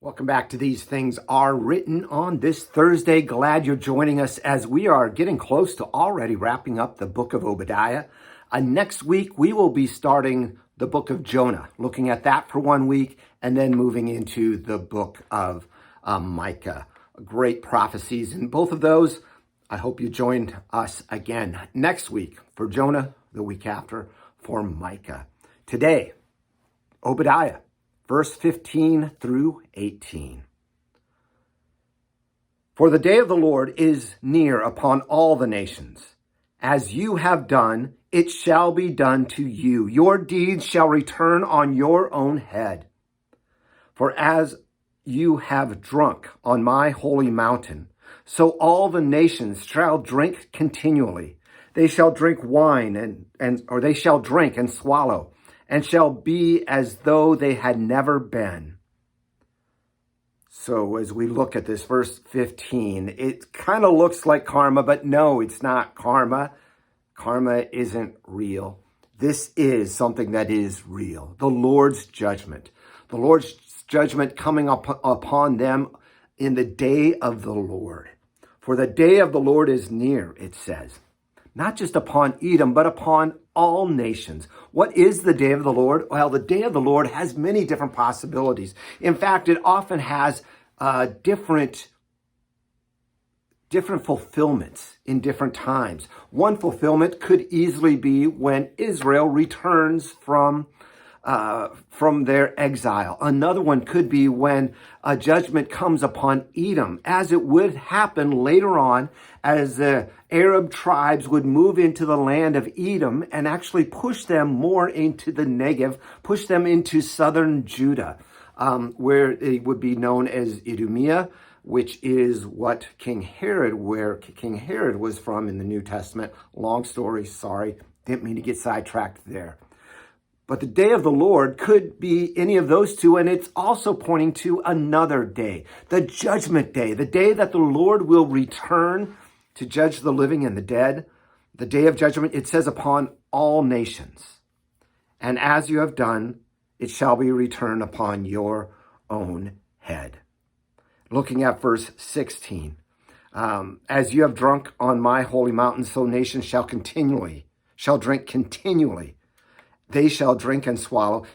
Welcome back to These Things Are Written on this Thursday. Glad you're joining us as we are getting close to already wrapping up the book of Obadiah. Next week, we will be starting the book of Jonah, looking at that for 1 week, and then moving into the book of Micah. Great prophecies in both of those. I hope you join us again next week for Jonah, the week after for Micah. Today, Obadiah. Verse 15 through 18. For the day of the Lord is near upon all the nations. As you have done, it shall be done to you. Your deeds shall return on your own head. For as you have drunk on my holy mountain, so all the nations shall drink continually. They shall drink wine or they shall drink and swallow, and shall be as though they had never been. So as we look at this verse 15, it kind of looks like karma, but no, it's not karma. Karma isn't real. This is something that is real. The Lord's judgment. The Lord's judgment coming upon them in the day of the Lord. For the day of the Lord is near, it says. Not just upon Edom, but upon all nations. What is the day of the Lord? Well, the day of the Lord has many different possibilities. In fact, it often has different fulfillments in different times. One fulfillment could easily be when Israel returns from their exile. Another one could be when a judgment comes upon Edom, as it would happen later on as the Arab tribes would move into the land of Edom and actually push them more into the Negev, push them into southern Judah, where it would be known as Idumea, which is what where King Herod was from in the New Testament. Long story, sorry, didn't mean to get sidetracked there. But the day of the Lord could be any of those two, and it's also pointing to another day, the judgment day, the day that the Lord will return to judge the living and the dead. The day of judgment, it says, upon all nations. And as you have done, it shall be returned upon your own head. Looking at verse 16, as you have drunk on my holy mountain, so nations shall drink continually. They shall drink and swallow.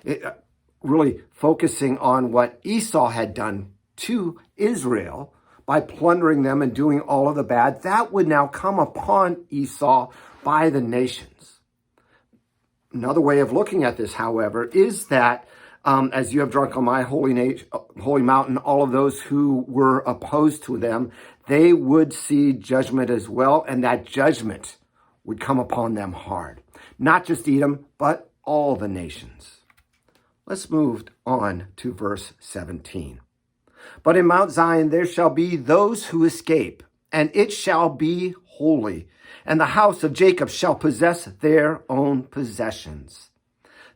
Really focusing on what Esau had done to Israel by plundering them and doing all of the bad. That would now come upon Esau by the nations. Another way of looking at this, however, is that as you have drunk on my holy mountain, all of those who were opposed to them, they would see judgment as well, and that judgment would come upon them hard. Not just Edom, but all the nations. Let's move on to verse 17. But in Mount Zion there shall be those who escape, and it shall be holy, and the house of Jacob shall possess their own possessions.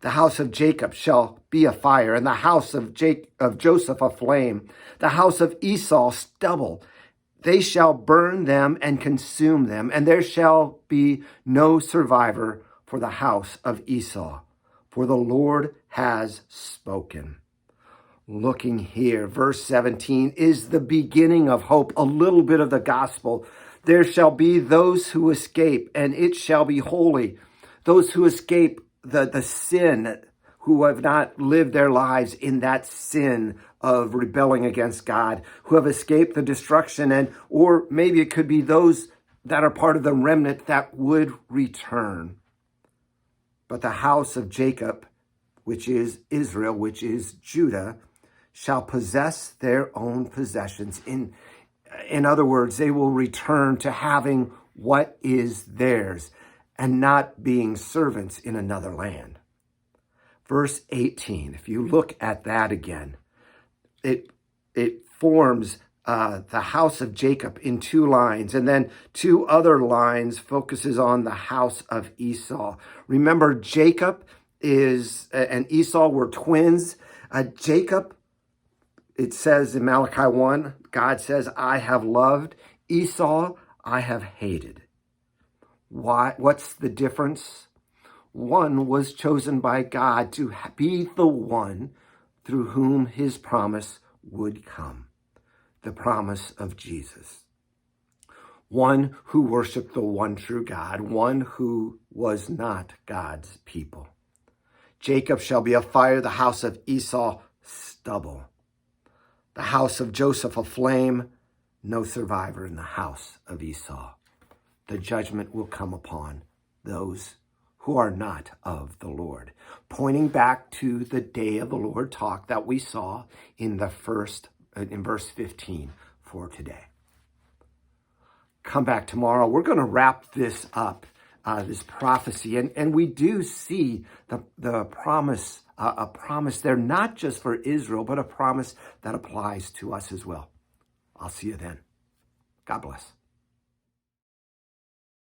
The house of Jacob shall be a fire, and the house of Joseph a flame, the house of Esau stubble. They shall burn them and consume them, and there shall be no survivor for the house of Esau, for the Lord has spoken. Looking here, verse 17 is the beginning of hope, a little bit of the gospel. There shall be those who escape, and it shall be holy. Those who escape the sin, who have not lived their lives in that sin of rebelling against God, who have escaped the destruction, or maybe it could be those that are part of the remnant that would return. But the house of Jacob, which is Israel, which is Judah, shall possess their own possessions. In other words, they will return to having what is theirs and not being servants in another land. Verse 18, if you look at that again, it forms the house of Jacob in two lines, and then two other lines focuses on the house of Esau. Remember, Jacob and Esau were twins. Jacob, it says in Malachi 1, God says, I have loved. Esau, I have hated. Why? What's the difference? One was chosen by God to be the one through whom his promise would come. The promise of Jesus. One who worshiped the one true God, one who was not God's people. Jacob shall be a fire, the house of Esau stubble. The house of Joseph a flame, no survivor in the house of Esau. The judgment will come upon those who are not of the Lord. Pointing back to the day of the Lord talk that we saw in verse 15 for today. Come back tomorrow. We're going to wrap this up, this prophecy. And we do see the promise, a promise there, not just for Israel, but a promise that applies to us as well. I'll see you then. God bless.